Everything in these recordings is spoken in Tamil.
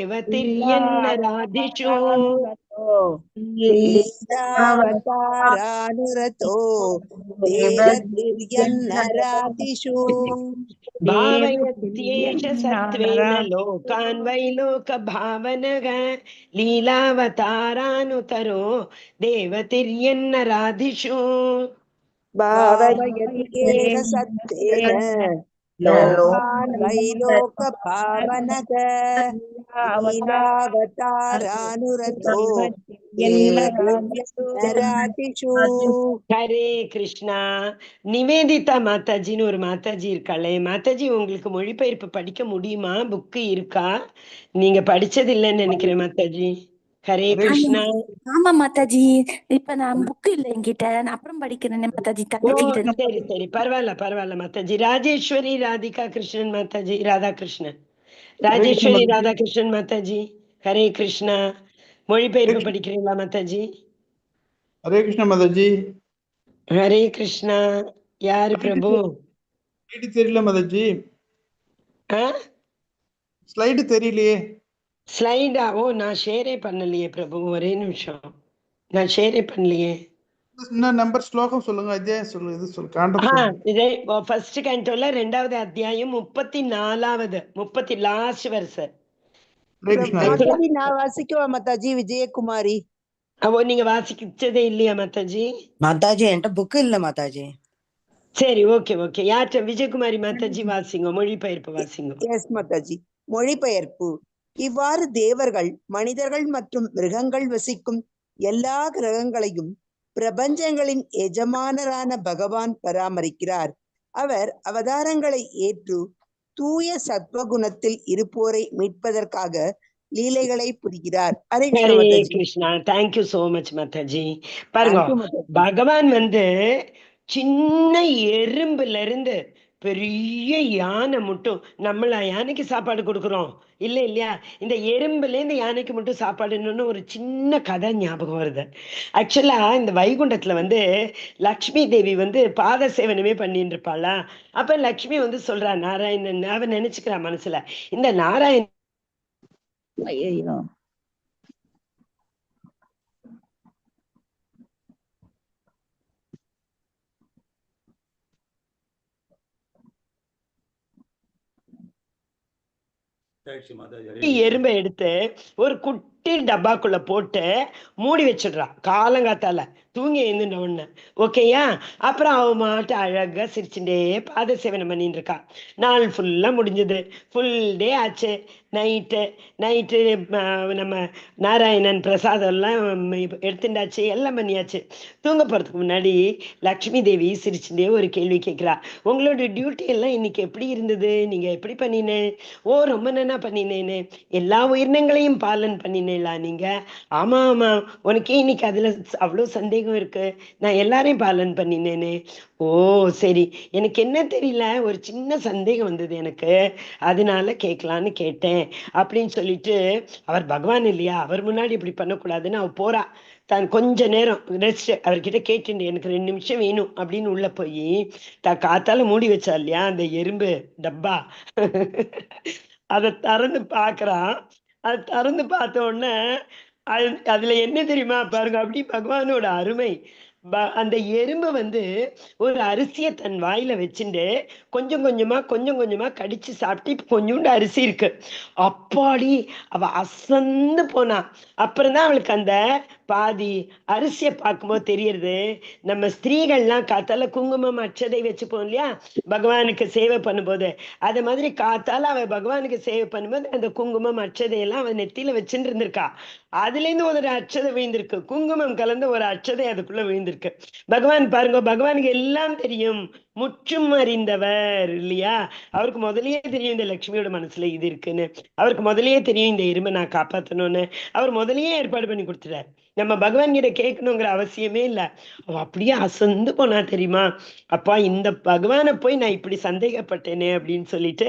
देवतिर्यन्नराधिषु लीलावतारानुरतो देवतिर्यन्नराधिषु भावयत्येष सत्त्वेन लोकान् वैलोकभावनः लीलावतारानुतरो देवतिर्यन्नराधिषु भावयति एष सत्तेन लोकान् वैलोकभावनः लीलावतारानुरतो देवतिर्यन्नराधिषु ஹரே கிருஷ்ணா. நிவேதிதா மாதாஜின்னு ஒரு மாதாஜி இருக்காளே, மாதாஜி உங்களுக்கு மொழிபெயர்ப்பு படிக்க முடியுமா? புக்கு இருக்கா? நீங்க படிச்சது இல்லைன்னு நினைக்கிறேன் மாதாஜி. ஹரே கிருஷ்ணா. ஆமா மாதாஜி, இப்ப நான் புக்கு இல்ல என்கிட்ட, நான் அப்புறம் படிக்கிறேன் மாதாஜி. சரி சரி, பரவாயில்ல பரவாயில்ல மாதாஜி. ராஜேஸ்வரி ராதிகா கிருஷ்ணன் மாதாஜி, ராதாகிருஷ்ணன், ராஜேஸ்வரி ராதாகிருஷ்ணன் மாதாஜி. ஹரே கிருஷ்ணா. மொழிபெயர்ப்பு படிக்கிறீங்களா மாதாஜி? ஹரே கிருஷ்ணா மாதாஜி. ஹரே கிருஷ்ணா. யாரு பிரபு? ஸ்லைடு தெரியல மாதாஜி. ஸ்லைடு தெரியலையே. ஸ்லைடா? ஓ, நான் ஷேரே பண்ணலையே பிரபு, ஒரே நிமிஷம், நான் ஷேரே பண்ணலையே. நம்பர் ஸ்லோகம் சொல்லுங்க. அத்தியாயம் சொல்லுங்க. இது சொல்லுங்க. ஃபர்ஸ்ட் கேண்டோல 2வது அத்தியாயம் 34வது 30 லாஸ்ட் வெர்ஸ். நான் வாசிக்கவா மாதாஜி? விஜயகுமாரி. அவோ நீங்க வாசிச்சதே இல்லையா மாதாஜி? மாதாஜி என்கிட்ட புக்கு இல்ல மாதாஜி. சரி, ஓகே ஓகே. யார்ட்ட? விஜயகுமாரி மாதாஜி வாசிங்க, மொழிபெயர்ப்பு வாசிங்க. எஸ் மாதாஜி. மொழிபெயர்ப்பு. இவ்வாறு தேவர்கள், மனிதர்கள் மற்றும் மிருகங்கள் வசிக்கும் எல்லா கிரகங்களையும் பிரபஞ்சங்களின் எஜமானரான பகவான் பராமரிக்கிறார். அவர் அவதாரங்களை ஏற்று தூய சத்வகுணத்தில் இருப்போரை மீட்பதற்காக லீலைகளை புரிகிறார். Hare Krishna. Thank you so much Mataji. பாருங்க, பகவான் சின்ன எறும்புல இருந்து பெரிய யானை மட்டும், நம்மள யானைக்கு சாப்பாடு கொடுக்குறோம் இல்ல இல்லையா? இந்த எறும்புல இருந்து யானைக்கு மட்டும் சாப்பாடுன்னு ஒரு சின்ன கதை ஞாபகம் வருது. ஆக்சுவலா இந்த வைகுண்டத்துல லக்ஷ்மி தேவி பாத சேவனமே பண்ணிட்டு இருப்பாளா. அப்ப லக்ஷ்மி சொல்றா நாராயணன், அவன் நினைச்சுக்கிறா மனசுல, இந்த நாராயணன் எறும்பை எடுத்து ஒரு குட்டி டப்பாக்குள்ள போட்டு மூடி வச்சிடுறா. காலங்காத்தால தூங்கி எழுந்துட்ட உடனே, ஓகேயா? அப்புறம் அவ மாட்டு அழகா சிரிச்சுட்டே பாத சேவனை பண்ணிட்டு இருக்கா. நாள் ஃபுல்லா முடிஞ்சது, ஃபுல் டே ஆச்சு. நைட்டு நம்ம நாராயணன் பிரசாதம் எல்லாம் எடுத்துட்டாச்சு, எல்லாம் பண்ணியாச்சு. தூங்க போறதுக்கு முன்னாடி லக்ஷ்மி தேவி சிரிச்சுட்டே ஒரு கேள்வி கேட்கிறா. உங்களோட டியூட்டி எல்லாம் இன்னைக்கு எப்படி இருந்தது? நீங்க எப்படி பண்ணினேன்? ஓ, ரொம்ப நல்லா பண்ணினேன்னு. எல்லா உயிரினங்களையும் பாலன் பண்ணினேளா நீங்க? ஆமா ஆமா, உனக்கே இன்னைக்கு அதுல அவ்வளவு சந்தேகம் இருக்கு? நான் எல்லாரையும் பாலன் பண்ணினேனே. ஓ சரி, எனக்கு என்ன தெரியல, ஒரு சின்ன சந்தேகம் வந்தது எனக்கு, அதனால கேட்கலான்னு கேட்டேன் அப்படின்னு சொல்லிட்டு, அவர் பகவான் இல்லையா, அவர் முன்னாடி இப்படி பண்ணக்கூடாதுன்னு அவ போறா. தான் கொஞ்ச நேரம் ரெஸ்ட் அவர்கிட்ட கேட்டு, எனக்கு 2 நிமிஷம் வேணும் அப்படின்னு உள்ள போய் காத்தால மூடி வச்சா இல்லையா அந்த எறும்பு டப்பா, அதை திறந்து பாக்குறான். அதை திறந்து பார்த்த உடனே அதுல என்ன தெரியுமா பாருங்க, அப்படி பகவானோட அருமை. அந்த எறும்பு ஒரு அரிசியை தன் வாயில வச்சுட்டு கொஞ்சம் கொஞ்சமா கடிச்சு சாப்பிட்டு கொஞ்சோண்டு அரிசி இருக்கு. அப்பாடி, அவ அசந்து போனா. அப்புறம்தான் அவளுக்கு அந்த பாதி அரிசியை பார்க்கும்போது தெரியறது, நம்ம ஸ்திரீகள்லாம் காத்தால குங்குமம் அட்சதை வச்சுப்போம் இல்லையா பகவானுக்கு சேவை பண்ணும்போது, அது மாதிரி காத்தால அவ பகவானுக்கு சேவை பண்ணும்போது அந்த குங்குமம் அட்சதையெல்லாம் அவ நெத்தியில வச்சுட்டு இருந்திருக்கா. அதுல இருந்து ஒரு அட்சதை விழுந்திருக்கு, குங்குமம் கலந்து ஒரு அட்சதை அதுக்குள்ள விழுந்திருக்கு. பகவான் பாருங்க, பகவானுக்கு எல்லாம் தெரியும், முற்றும் அறிந்தவர் இல்லையா? அவருக்கு முதலையே தெரியும் இந்த லட்சுமியோட மனசுல இது இருக்குன்னு, அவருக்கு முதலையே தெரியும் இந்த எறும்பை நான் காப்பாற்றணும்னு, அவர் முதலையே ஏற்பாடு பண்ணி கொடுத்துட்டார். நம்ம பகவான் கிட்ட கேட்கணுங்கிற அவசியமே இல்லை. அவ அப்படியே அசந்து போனா தெரியுமா, அப்பா இந்த பகவானை போய் நான் இப்படி சந்தேகப்பட்டேனே அப்படின்னு சொல்லிட்டு,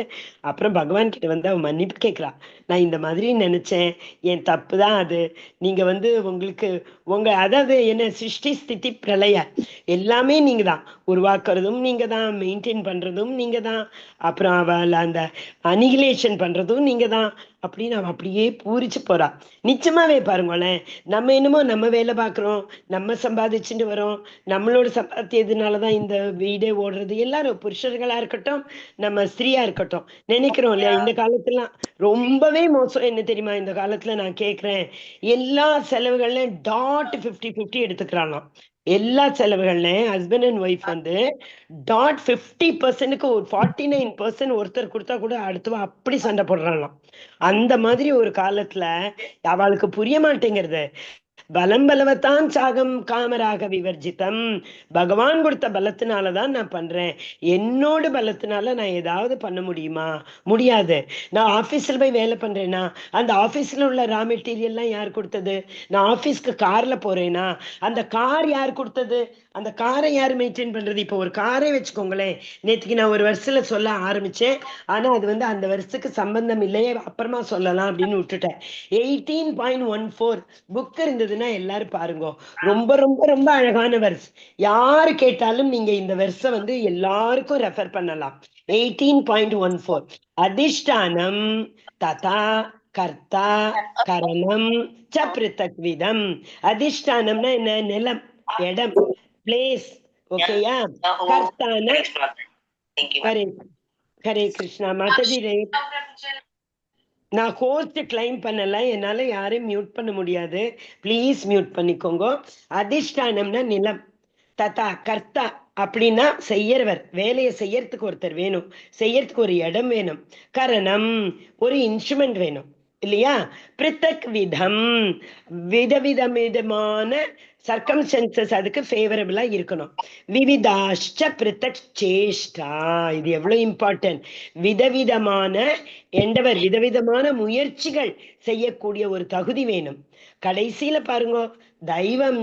அப்புறம் பகவான் கிட்ட அவ மன்னிப்பு கேட்கிறா. நான் இந்த மாதிரி நினைச்சேன், என் தப்பு தான் அது. நீங்க உங்களுக்கு அதாவது என்ன, சிருஷ்டி ஸ்திதி பிரளய எல்லாமே நீங்க தான். உருவாக்குறதும் நீங்க தான், மெயின்டைன் பண்றதும் நீங்க தான், அப்புறம் அவள் அந்த அனிகிலேஷன் பண்றதும் நீங்க தான் அப்படின்னு அவ அப்படியே பூரிச்சு போறா. நிச்சயமாவே பாருங்களேன், நம்ம என்னமோ நம்ம வேலை பார்க்குறோம், நம்ம சம்பாதிச்சுட்டு வரோம், நம்மளோட சம்பாத்தியதுனாலதான் இந்த வீடே ஓடுறது. எல்லாரும் புருஷர்களா இருக்கட்டும், நம்ம ஸ்திரீயா இருக்கட்டும் நினைக்கிறோம் இல்லையா? இந்த காலத்துலாம் ரொம்பவே மோசம் என்ன தெரியுமா? இந்த காலத்துல நான் கேட்கிறேன், எல்லா செலவுகள்லையும் டாட் 50-50 எடுத்துக்கிறாங்களாம். எல்லா செலவுகள்லையும் ஹஸ்பண்ட் அண்ட் ஒய்ஃப் வந்து டாட் 50%க்கு 49% ஒருத்தர் கொடுத்தா கூட அடுத்தவ அப்படி சண்டை போடுறாங்களாம். அந்த மாதிரி ஒரு காலத்துல அவளுக்கு புரிய மாட்டேங்கிறது. பலம் பலவத்தான் சாகம் காமராக விவர்ஜிதம். பகவான் கொடுத்த பலத்தினாலதான் நான் பண்றேன். என்னோட பலத்தினால நான் ஏதாவது பண்ண முடியுமா? முடியாது. நான் ஆபீஸ்ல போய் வேலை பண்றேன்னா அந்த ஆபீஸ்ல உள்ள ரா மெட்டீரியல்லாம் யார் கொடுத்தது? நான் ஆபீஸ்க்கு கார்ல போறேன்னா அந்த கார் யார் கொடுத்தது? அந்த காரை யார் மெயின்டைன் பண்றது? இப்போ ஒரு காரை வச்சுக்கோங்களேன். நேற்றுக்கு நான் ஒரு வருஷத்துல சொல்ல ஆரம்பிச்சேன், ஆனா அது வந்து அந்த வருஷத்துக்கு சம்பந்தம் இல்லையே, அப்புறமா சொல்லலாம் அப்படின்னு விட்டுட்டேன். 18.14 புக் இருந்ததுன்னா எல்லாரும் பாருங்க. ரொம்ப ரொம்ப ரொம்ப அழகான வெர்ஸ். யாரு கேட்டாலும் நீங்க இந்த வெர்ஸை வந்து எல்லாருக்கும் ரெஃபர் பண்ணலாம். 18.14 அதிஷ்டானம் ததா கர்த்தா கரணம் ச பிருத்தக் விதம். அதிஷ்டானம்னா என்ன? நிலம், இடம், பிளேஸ். ஓகேயா? கர்த்தான ஹரே ஹரே கிருஷ்ணா. மாதாஜி நான் ஹோஸ்ட் கிளைம் பண்ணல, என்னால யாரையும் மியூட் பண்ண முடியாது. ப்ளீஸ் மியூட் பண்ணிக்கோங்க. அதிஷ்டானம்னா நிலம், ததா கர்த்தா அப்படின்னா செய்யறவர், வேலையை செய்யறதுக்கு ஒருத்தர் வேணும், செய்யறதுக்கு ஒரு இடம் வேணும். கரணம் ஒரு இன்ஸ்ட்ருமெண்ட் வேணும் இல்லையா? பிருத்தக் விதம் விதவிதமான சர்க்கம்ஸ்டன்சஸ் அதுக்கு ஃபேவரபிளா இருக்கணும். விவிதாஷ்ட பிருத்தக் சேஷ்டா, இது எவ்வளவு இம்பார்ட்டன்ட். விதவிதமான எண்டவர், விதவிதமான முயற்சிகள் செய்யக்கூடிய ஒரு தகுதி வேணும். கடைசியில பாருங்க, தெய்வம்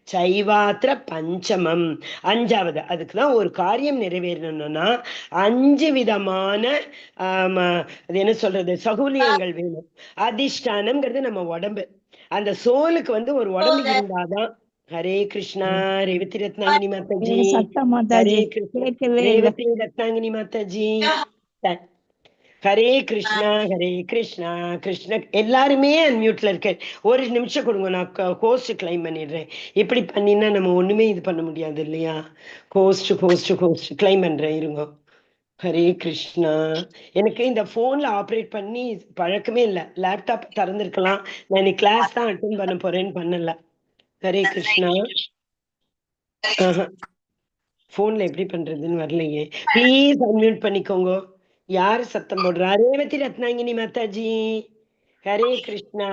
சைவாத்திர பஞ்சமம், அஞ்சாவது. அதுக்குதான் ஒரு காரியம் நிறைவேறணும்னா 5 விதமான அது என்ன சொல்றது, சகுலியங்கள் வேணும். அதிஷ்டானம்ங்கிறது நம்ம உடம்பு. அந்த சோலுக்கு வந்து ஒரு உடம்பு இருந்தாதான். ஹரே கிருஷ்ணா. ரேவதி ரத்னாங்கினி மாதாஜி. ஹரே கிருஷ்ணா. ரேவதி ரத்னாங்கினி மாதாஜி. ஹரே கிருஷ்ணா ஹரே கிருஷ்ணா. கிருஷ்ண எல்லாருமே அன்மியூட்ல இருக்கு. ஒரு நிமிஷம் கொடுங்க, நான் ஹோஸ்ட் கிளைம் பண்ணிடுறேன். இப்படி பண்ணினா நம்ம ஒண்ணுமே இது பண்ண முடியாது இல்லையா? ஹோஸ்ட் கிளைம் பண்றேன், இருங்க. ஹரே கிருஷ்ணா. எனக்கு இந்த போன்ல ஆப்ரேட் பண்ணி பழக்கமே இல்லை. லேப்டாப் திறந்திருக்கலாம், நான் இன்னைக்கு கிளாஸ் தான் அட்டென்ட் பண்ண போறேன்னு பண்ணல. ஹரே கிருஷ்ணா. போன்ல எப்படி பண்றதுன்னு வரலையே. ப்ளீஸ் அன்மியூட் பண்ணிக்கோங்க. யாரு சத்தம் போடுறா? ரேவதி ரத்னாங்கினி மாதாஜி. ஹரே கிருஷ்ணா.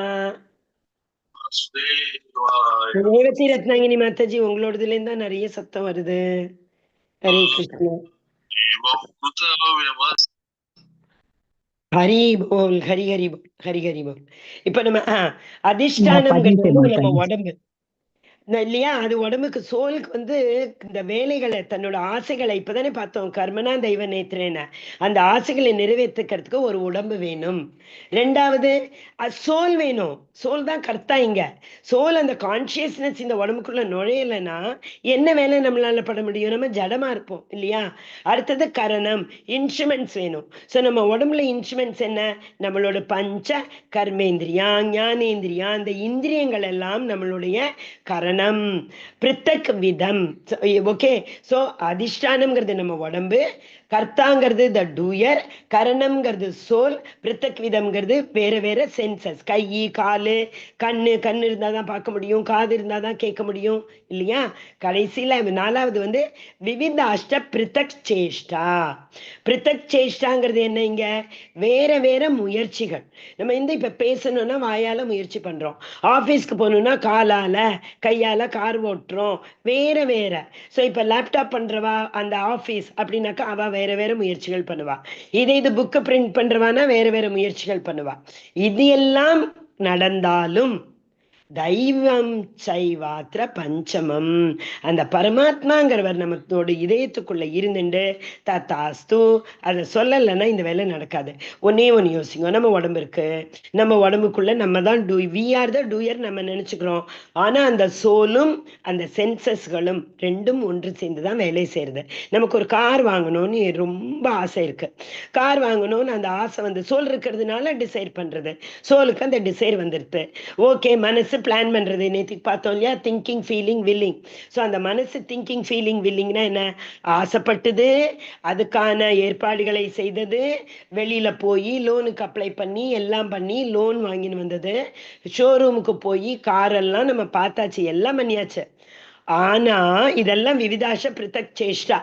ரேவதி ரத்னாங்கினி மாதாஜி, உங்களோடதுல இருந்தா நிறைய சத்தம் வருது. ஹரே கிருஷ்ணா. ஹரி போல், ஹரி ஹரி போல், ஹரி ஹரி போல். இப்ப நம்ம அதிஷ்டானம்ங்கிறது நம்ம உடம்பு இல்லையா? அது உடம்புக்கு, சோலுக்கு வந்து இந்த வேலைகளை, தன்னோட ஆசைகளை, இப்பதானே பார்த்தோம் கர்மனா தெய்வ நேத்திரேன, அந்த ஆசைகளை நிறைவேற்றுக்கிறதுக்கு ஒரு உடம்பு வேணும். ரெண்டாவது சோல் வேணும். சோல் தான் கர்த்தா இங்க. சோல் அந்த கான்சியஸ்னஸ் இந்த உடம்புக்குள்ள நுழையலைன்னா என்ன வேலை நம்மளால பண்ண முடியும்? நம்ம ஜடமா இருப்போம் இல்லையா? அடுத்தது கரணம், இன்ஸ்ட்ருமெண்ட்ஸ் வேணும். ஸோ நம்ம உடம்புல இன்ஸ்ட்ருமெண்ட்ஸ் என்ன? நம்மளோட பஞ்ச கர்மேந்திரியா, ஞானேந்திரியா, அந்த இந்திரியங்கள் எல்லாம் நம்மளுடைய கரணம். பிருத்தக் விதம். ஓகே. சோ அதிஷ்டானம்ங்கிறது நம்ம உடம்பு, கர்த்தாங்கிறது த டூயர், கரணம்ங்கிறது சோல், பிருத்தக் விதம்ங்கிறது வேற வேற சென்சஸ். கை, காலு, கண்ணு இருந்தாதான் பார்க்க முடியும், காது இருந்தாதான் கேட்க முடியும் இல்லையா? கடைசியில 4வது வந்து விவித அஷ்ட பிருத்தக் சேஷ்டா. பிருத்தக் சேஷ்டாங்கிறது என்ன? இங்க வேற வேற முயற்சிகள். நம்ம இப்ப பேசணும்னா வாயால முயற்சி பண்றோம், ஆபீஸ்க்கு போகணும்னா காலால கையால கார் ஓட்டுறோம், வேற வேற. சோ இப்ப லேப்டாப் பண்றவா அந்த ஆபீஸ் அப்படின்னாக்கா அவ வேற வேற முயற்சிகள் பண்ணுவா. இது புக்கு பிரிண்ட் பண்றவானா வேற வேற முயற்சிகள் பண்ணுவா. இது எல்லாம் நடந்தாலும் தெய்வம் சைவாத்திர பஞ்சமம். அந்த பரமாத்மாங்கிறவர் நமத்தோட இதயத்துக்குள்ள இருந்துட்டு தத்தாஸ்து அதை சொல்லலைன்னா இந்த வேலை நடக்காது. ஒன்னே ஒன்று யோசிங்க, நம்ம உடம்பு இருக்கு, நம்ம உடம்புக்குள்ள நம்ம தான் வி ஆர் த டூயர் நம்ம நினைச்சுக்கிறோம். ஆனா அந்த சோலும் அந்த சென்சஸ்களும் ரெண்டும் ஒன்று சேர்ந்து தான் வேலை செய்யறது. நமக்கு ஒரு கார் வாங்கணும்னு ரொம்ப ஆசை இருக்கு. கார் வாங்கணும்னு அந்த ஆசை வந்து சோல் இருக்கிறதுனால டிசைட் பண்றது, சோலுக்கு அந்த டிசைர் வந்துடுது. ஓகே, மனசு பிளான் பண்றது. நேற்றுக்கு பார்த்தோம் இல்லையா, திங்கிங் ஃபீலிங் வில்லிங். ஸோ அந்த மனசு திங்கிங் ஃபீலிங் வில்லிங்னா என்ன? ஆசைப்பட்டது, அதுக்கான ஏற்பாடுகளை செய்தது, வெளியில போய் லோனுக்கு அப்ளை பண்ணி எல்லாம் பண்ணி லோன் வாங்கின்னு வந்தது, ஷோரூமுக்கு போய் காரெல்லாம் நம்ம பார்த்தாச்சு, எல்லாம் பண்ணியாச்சு. ஆனா இதெல்லாம் விவிதாச பிரித்தக் சேஷ்டா.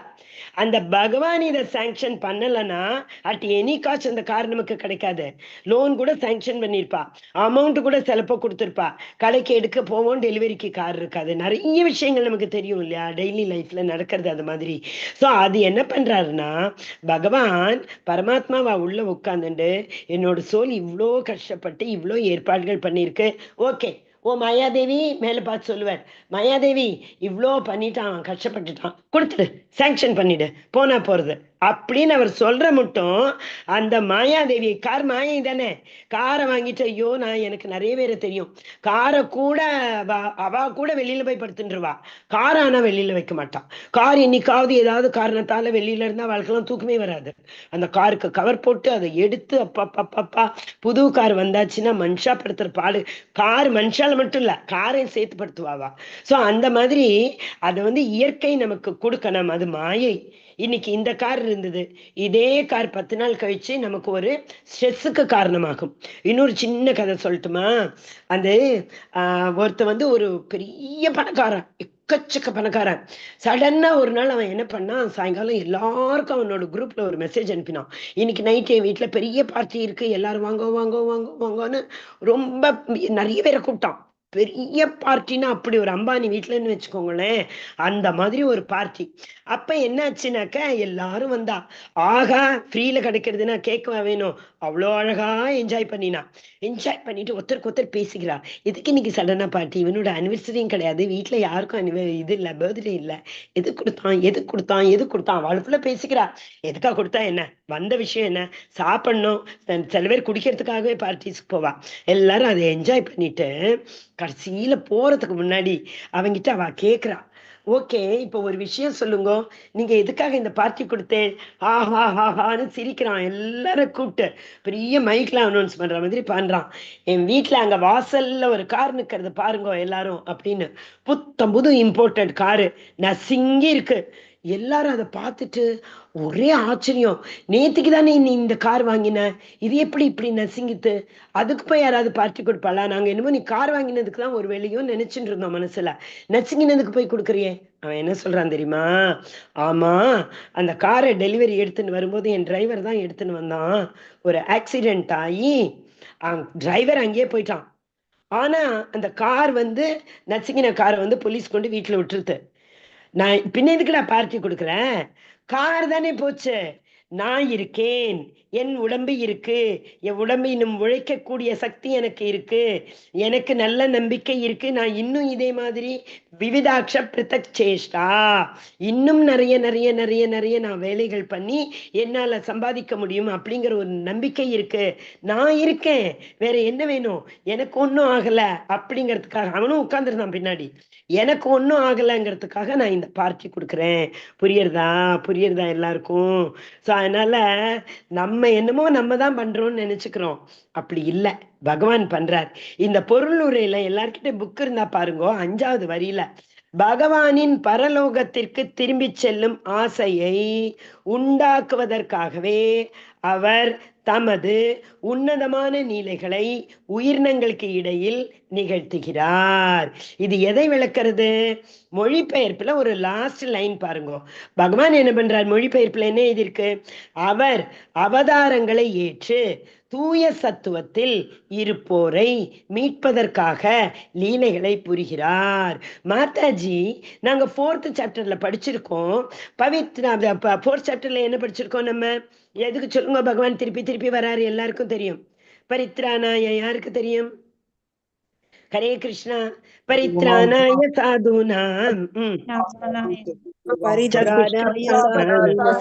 அந்த பகவான் இதை சாங்ஷன் பண்ணலைன்னா அட் எனி காஸ்ட் அந்த கார் நமக்கு கிடைக்காது. லோன் கூட சாங்ஷன் பண்ணியிருப்பா, அமௌண்ட் கூட சிலப்போ கொடுத்துருப்பா, கடைக்கு எடுக்க போவோம், டெலிவரிக்கு கார் இருக்காது. நிறைய விஷயங்கள் நமக்கு தெரியும் இல்லையா, டெய்லி லைஃப்ல நடக்கிறது அது மாதிரி. ஸோ அது என்ன பண்றாருன்னா, பகவான் பரமாத்மாவா உள்ள உட்காந்துட்டு என்னோட சோல் இவ்வளோ கஷ்டப்பட்டு இவ்வளோ ஏற்பாடுகள் பண்ணியிருக்கு. ஓகே, ஓ மாயாதேவி மேல பார்த்து சொல்லுவார், மாயாதேவி இவ்வளோ பண்ணிட்டான், அவன் கஷ்டப்பட்டுட்டான், கொடுத்துடு, சாங்ஷன் பண்ணிடு, போனா போறது அப்படின்னு அவர் சொல்ற மட்டும் அந்த மாயாதேவி, கார் மாயை தானே, காரை வாங்கிட்டு ஐயோ நான் எனக்கு நிறைய பேரை தெரியும், காரை கூட அவ கூட வெளியில போய் படுத்துருவா, கார் ஆனா வெளியில வைக்க மாட்டான். கார் இன்னைக்காவது ஏதாவது காரணத்தால வெளியில இருந்தா வாழ்க்கைலாம் தூக்கமே வராது. அந்த காருக்கு கவர் போட்டு அதை எடுத்து அப்பா புது கார் வந்தாச்சுன்னா மனுஷா படுத்துற பாடு, கார் மனுஷால மட்டும் இல்ல காரையும் சேர்த்து படுத்துவாவா. ஸோ அந்த மாதிரி அதை வந்து இயற்கை நமக்கு கொடுக்கணும், அது மாயை. இன்னைக்கு இந்த கார் இருந்தது, இதே கார் 10 நாள் கழிச்சு நமக்கு ஒரு ஸ்ட்ரெஸ்ஸுக்கு காரணமாகும். இன்னொரு சின்ன கதை சொல்லட்டுமா? அந்த ஒருத்த வந்து ஒரு பெரிய பணக்காரன், எக்கச்சக்க பணக்காரன். சடனா ஒரு நாள் அவன் என்ன பண்ணான், சாயங்காலம் எல்லாருக்கும் அவனோட குரூப்ல ஒரு மெசேஜ் அனுப்பினான், இன்னைக்கு நைட் என் வீட்டுல பெரிய பார்ட்டி இருக்கு, எல்லாரும் வாங்க வாங்க வாங்க வாங்கன்னு ரொம்ப நிறைய பேரை கூப்பிட்டான். பெரிய பார்ட்டினா அப்படி ஒரு அம்பானி வீட்டுலன்னு வச்சுக்கோங்களேன், அந்த மாதிரி ஒரு பார்ட்டி. அப்ப என்னாச்சுனாக்க எல்லாரும் வந்தா, ஆகா ஃப்ரீல கிடைக்கிறதுனா கேட்கவா வேணும், அவ்வளோ அழகா என்ஜாய் பண்ணினா. என்ஜாய் பண்ணிட்டு ஒருத்தருக்கு ஒருத்தர் பேசிக்கிறா, இதுக்கு இன்னைக்கு சடனா பார்ட்டி, இவனோட அனிவர்சரியும் கிடையாது, வீட்டுல யாருக்கும் இது இல்லை, பர்த்டே இல்லை, எது கொடுத்தான் அவளுக்குள்ள பேசிக்கிறா. எதுக்கா கொடுத்தா என்ன, வந்த விஷயம் என்ன, சாப்பிடணும், சில பேர் குடிக்கிறதுக்காகவே பார்ட்டிஸ்க்கு போவா. எல்லாரும் அதை என்ஜாய் பண்ணிட்டு கடைசியில போறதுக்கு முன்னாடி அவங்கிட்ட அவ கேக்குறா, ஓகே இப்ப ஒரு விஷயம் சொல்லுங்க, நீங்க எதுக்காக இந்த பார்ட்டி கொடுத்தேன்? ஆஹான்னு சிரிக்கிறான். எல்லாரும் கூப்பிட்டு பெரிய மைக்ல அனௌன்ஸ் பண்ற மாதிரி பண்றான், என் வீட்டுல அங்க வாசல்ல ஒரு கார் நிக்கிறது பாருங்க எல்லாரும் அப்படின்னு. புத்தம் புது இம்போர்ட்டட் காரு நசுங்கி இருக்கு. எல்லாரும் அதை பார்த்துட்டு ஒரே ஆச்சரியம், நேத்துக்கு தானே நீ இந்த கார் வாங்கின, இது எப்படி இப்படி நசுங்கித்து, அதுக்கு போய் யாராவது பார்ட்டி கொடுப்பாளா, நாங்க என்னமோ நீ கார் வாங்கினதுக்கு தான் ஒரு வேலையும் நினைச்சுட்டு இருந்தோம் மனசுல, நசுங்கினதுக்கு போய் கொடுக்குறியே. அவன் என்ன சொல்றான் தெரியுமா, ஆமா அந்த காரை டெலிவரி எடுத்துன்னு வரும்போது என் டிரைவர் தான் எடுத்துன்னு வந்தான், ஒரு ஆக்சிடென்ட் ஆகி டிரைவர் அங்கேயே போயிட்டான். ஆனா அந்த கார் வந்து நசுங்கின காரை வந்து போலீஸ் கொண்டு வீட்டுல விட்டுருது. நான் பின்ன எதுக்கு நான் பார்ட்டி கொடுக்குறேன், கார் தானே போச்சு, நான் இருக்கேன், என் உடம்பு இருக்கு, என் உடம்பு இன்னும் உழைக்கக்கூடிய சக்தி எனக்கு இருக்கு, எனக்கு நல்ல நம்பிக்கை இருக்கு, நான் இன்னும் இதே மாதிரி விவிதாட்ச பிரித்தக் சேஷ்டா இன்னும் நிறைய நிறைய நிறைய நிறைய நான் வேலைகள் பண்ணி என்னால சம்பாதிக்க முடியும் அப்படிங்கிற ஒரு நம்பிக்கை இருக்கு, நான் இருக்கேன், வேற என்ன வேணும், எனக்கு ஒன்றும் ஆகல அப்படிங்கிறதுக்காக அவனும் உட்கார்ந்துருந்தான் பின்னாடி, எனக்கு ஒன்றும் ஆகலைங்கிறதுக்காக நான் இந்த பார்ட்டி கொடுக்குறேன். புரியுறதா எல்லாருக்கும்? ஸோ அதனால நம்ம என்னமோ நம்ம தான் பண்றோம்னு நினைச்சுக்கிறோம், அப்படி இல்லை, பகவான் பண்றார். இந்த பொருள் உரையில எல்லார்கிட்ட புக் இருந்தா பாருங்க, 5வது வரியில பகவானின் பரலோகத்திற்கு திரும்பி செல்லும் ஆசையை உண்டாக்குவதற்காகவே அவர் தமது உன்னதமான நீலைகளை உயிரினங்களுக்கு இடையில் நிகழ்த்துகிறார். இது எதை விளக்கிறது? மொழிபெயர்ப்புல ஒரு லாஸ்ட் லைன் பாருங்க, பகவான் என்ன பண்றார், மொழிபெயர்ப்புல என்ன எழுதியிருக்கு, அவர் அவதாரங்களை ஏற்று தூய சத்துவத்தில் இருப்போரை மீட்பதற்காக லீலைகளை புரிகிறார். மாதாஜி நாங்க 4th சாப்டர்ல படிச்சிருக்கோம், பவித்ரா 4th சாப்டர்ல என்ன படிச்சிருக்கோம் நம்ம, எதுக்கு சொல்லுங்க, பகவான் திருப்பி திருப்பி வராரு, எல்லாருக்கும் தெரியும். பரித்ராணாய யாருக்கு தெரியும், ஹரே கிருஷ்ணா. பரித்ராணாய சாதுனாம் பரித்ராணாய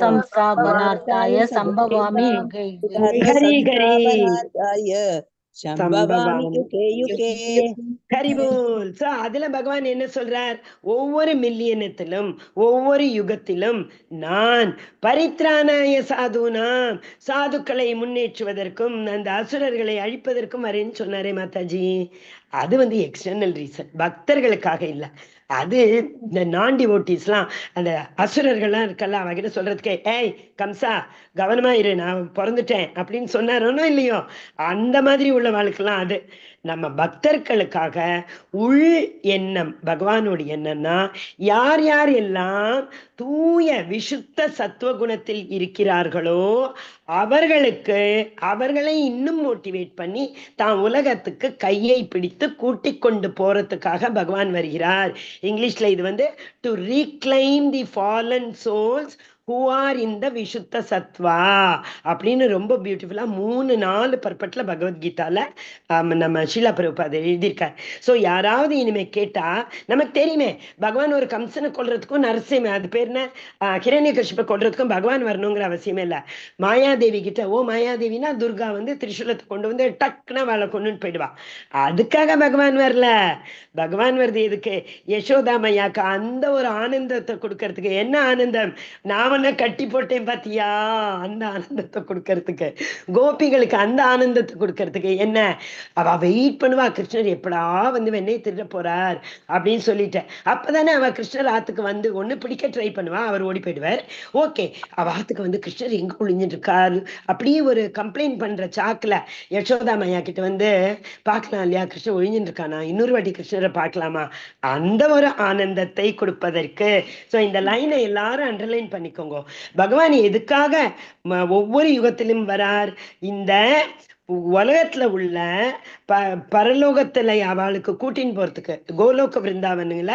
संस्थापनार्थाय संभवामि युगे युगे ஹரி ஹரி சம்ஸ்தாபனார்த்தாய சம்பவாமி சம்பவாமி யுகே யுகே. ஹரிபோல். சோ அதுல பகவான் என்ன சொல்றார்? ஒவ்வொரு மில்லியனத்திலும் ஒவ்வொரு யுகத்திலும் நான் பரித்ராணாய சாதுனாம், சாதுக்களை முன்னேற்றுவதற்கும் அந்த அசுரர்களை அழிப்பதற்கும் வரேன்னு சொன்னாரே மாதாஜி. அது எக்ஸ்டர்னல் ரீசன், பக்தர்களுக்காக இல்லை. அது இந்த நான் டிவோட்டிஸ்லாம், அந்த அசுரர்கள்லாம் இருக்கல, அவகிட்ட சொல்றதுக்கே ஏய் கம்சா கவனமா இரு, நான் பிறந்துட்டேன் அப்படின்னு சொன்னாரோனோ இல்லையோ, அந்த மாதிரி உள்ளவாளுக்கெல்லாம் அது. நம்ம பக்தர்களுக்காக உள் எண்ணம், பகவானுடைய எண்ணம்னா யார் யார் எல்லாம் தூய விசுத்த சத்துவகுணத்தில் இருக்கிறார்களோ அவர்களுக்கு, அவர்களை இன்னும் மோட்டிவேட் பண்ணி தான் உலகத்துக்கு கையை பிடித்து கூட்டிக் கொண்டு போறதுக்காக பகவான் வருகிறார். இங்கிலீஷ்ல இது to reclaim the fallen souls who are in the விஷுத்த சத்வா அப்படின்னு ரொம்ப பியூட்டிஃபுல்லா 3-4 பர்பட்ல பகவத்கீதால நம்ம ஷீலா பிரபுபாத எழுதியிருக்கார். ஸோ யாராவது இனிமே கேட்டா, நமக்கு தெரியுமே பகவான் ஒரு கம்சனை கொள்றதுக்கும் நரசிம்ம, அது பேர் என்ன, கிரண்ய கஷ்யப்பை கொள்றதுக்கும் பகவான் வரணுங்கிற அவசியமே இல்லை. மாயாதேவி கிட்ட, ஓ மாயாதேவினா துர்கா திரிசூலத்தை கொண்டு டக்குன்னு வாழை கொண்டுன்னு போயிடுவா. அதுக்காக பகவான் வரல. பகவான் வருது எதுக்கு? யசோதா மையாக்கு அந்த ஒரு ஆனந்தத்தை கொடுக்கறதுக்கு. என்ன ஆனந்தம்? நான் கட்டி போட்டேன் பாத்தியா, அந்த ஆனந்தத்தை கொடுக்கறதுக்கு. கோபிகளுக்கு அந்த ஆனந்தத்தை கொடுக்கறதுக்கு. என்ன, அவ வெயிட் பண்ணுவா, கிருஷ்ணர் எப்படா வெண்ணெய் திருட போறார் அப்படின்னு சொல்லிட்டேன். அப்பதானே அவ கிருஷ்ணர் ஆத்துக்கு ஒண்ணு பிடிக்க ட்ரை பண்ணுவா, அவர் ஓடி போயிடுவார். ஓகே, அவ ஆத்துக்கு கிருஷ்ணர் எங்க ஒளிஞ்சிட்டு இருக்காரு அப்படியே ஒரு கம்ப்ளைண்ட் பண்ற சாக்குல யசோதா மையா கிட்ட பார்க்கலாம் இல்லையா, கிருஷ்ணர் ஒழிஞ்சிட்டு இருக்கானா, இன்னொரு வாட்டி கிருஷ்ணரை பார்க்கலாமா, அந்த ஒரு ஆனந்தத்தை கொடுப்பதற்கு. ஸோ இந்த லைனை எல்லாரும் அண்டர்லைன் பண்ணிக்கோங்க. பகவான் எதுக்காக ஒவ்வொரு யுகத்திலும் வரார்? இந்த உலகத்துல உள்ள பரலோகத்துல அவளுக்கு கூட்டின்னு போறதுக்கு, கோலோக பிருந்தாவனுங்கள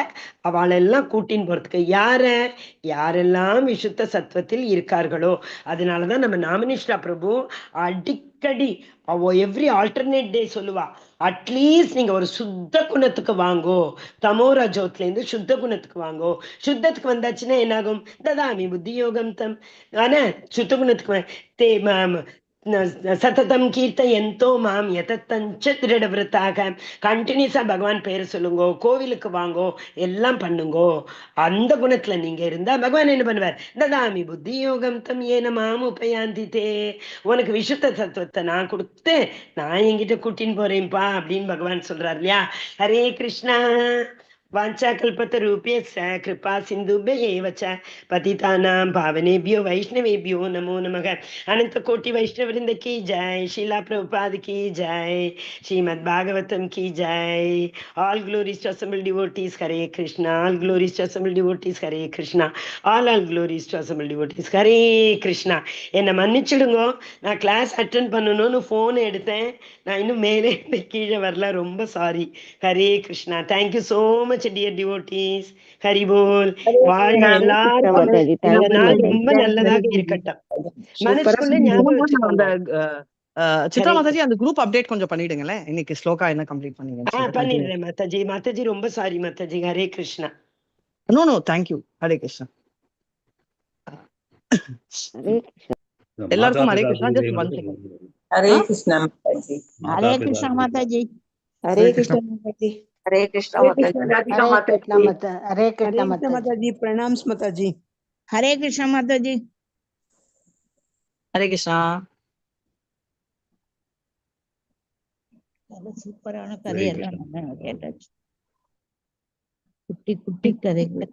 அவளெல்லாம் கூட்டின்னு போறதுக்கு. யாரெல்லாம் விசுத்த சத்துவத்தில் இருக்கார்களோ. அதனாலதான் நம்ம நாமனிஷ்டா பிரபு அடிக்கடி எவ்ரி ஆல்டர்னேட் டே சொல்லுவா, அட்லீஸ்ட் நீங்க ஒரு சுத்த குணத்துக்கு வாங்கோ, தமோரா ஜோத்ல இருந்து சுத்த குணத்துக்கு வாங்கோ. சுத்தத்துக்கு வந்தாச்சுன்னா என்னாகும்? ததாமி புத்தி யோகம் தம். ஆனா சுத்த குணத்துக்கு சததம் கீர்த்தயந்தோ மாம் யதத்தஞ்ச திருடவிரதாக. கண்டினியூஸா பகவான் பேரை சொல்லுங்கோ, கோவிலுக்கு வாங்கோ, எல்லாம் பண்ணுங்கோ. அந்த குணத்துல நீங்க இருந்தா பகவான் என்ன பண்ணுவார்? ததாமி புத்தி யோகம் தம் ஏன மாம் உபயாந்திதே. உனக்கு விசுத்த தத்துவத்தை நான் கொடுத்து நான் என்கிட்ட கூட்டின்னு போறேன்ப்பா அப்படின்னு பகவான் சொல்றார் இல்லையா. ஹரே கிருஷ்ணா. வாஞ்சாகல்பத்தரூப்யஸ்ய கிருபா சிந்துभ्यैव च पतितानां पावनेभ्यो वैष्णवेभ्यो नमो नमः. अनंत कोटि वैष्णव वृंद की जय. शीला प्रभुपाद की जय. श्रीमद् भागवतम की जय. All glories to assembled devotees. Hare Krishna. All glories to assembled devotees. Hare Krishna. All glories to assembled devotees. Hare Krishna. என்னை மன்னிச்சிடுங்க, நான் கிளாஸ் அட்டென்ட் பண்ணணும்னு ஃபோன் எடுத்தேன், நான் இன்னும் மேலே கீழே வரல, ரொம்ப sorry. Hare Krishna. Thank you so much dear devotees. Hari Bol. வாழ்க எல்லாருக்கும் இந்த நாள் ரொம்ப நல்லதாக இருக்கட்டும். மனசுக்குள்ள ஞாபகம் வச்சுக்கோங்க. சித்ரா மாதாஜி, அந்த குரூப் அப்டேட் கொஞ்சம் பண்ணிடுங்களேன். இன்னைக்கு ஸ்லோகா என்ன கம்ப்ளீட் பண்ணீங்க? பண்ணிடுறேன் மாதாஜி. மாதாஜி ரொம்ப sorry Mataji. Hare Krishna. No thank you. Hare Krishna. எல்லாருக்கும் Hare Krishna. Just one second. Hare Krishna Mataji. Hare Krishna Mataji. Hare Krishna Mataji. Hare Krishna Mataji. Hare Krishna Mataji. Pranams Mataji. Hare Krishna Mataji. Hare Krishna. சூப்பரான கதையெல்லாம் நல்லா கேட்டாச்சு. குட்டி குட்டி கதைகள்.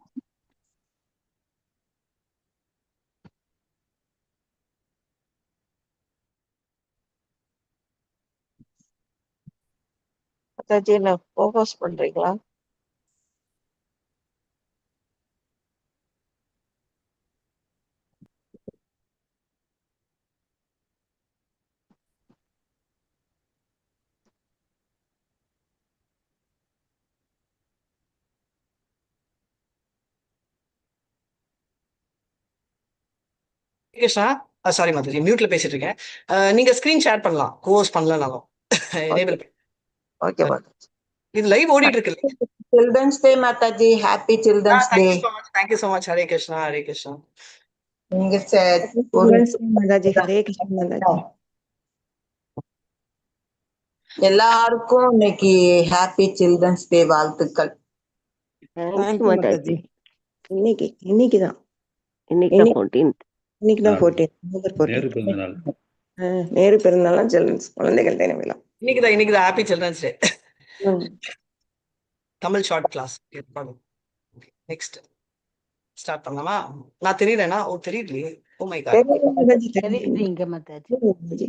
மாதாஜி, என்ன ஃபோகஸ் பண்றீங்களா? கிருஷ்ணா. சாரி மாதாஜி, மியூட்ல பேசிட்டு இருக்கேன். நீங்க ஸ்கிரீன் ஷேர் பண்ணலாம், கோர்ஸ் பண்ணலனாலும். ஓகே மாதாஜி. இது லைவ் ஓடிட்டு இருக்கு. சில்ட்ரன்ஸ் டே மாதாஜி, happy children's day. Thank you so much. Hare Krishna, Hare Krishna. நீங்க மாதாஜி ஹரே கிருஷ்ணா மாதாஜி. எல்லாருக்கும் இன்னைக்கு ஹாப்பி சில்ட்ரன்ஸ் டே வாழ்த்துக்கள். மாதாஜி. இன்னைக்குதான் இன்னைக்குதான் 14 நவம்பர் 14 நேரு பிறந்தநாள் சில்ட்ரன்ஸ் குழந்தைகள் தின விழா. இன்னைக்குதான் happy children's day. Tamil short class. Next start பண்ணலாமா? நான் தெரியலனா? ஓ தெரியலையே. Oh my God. தெரியுதுங்க மாதாஜி.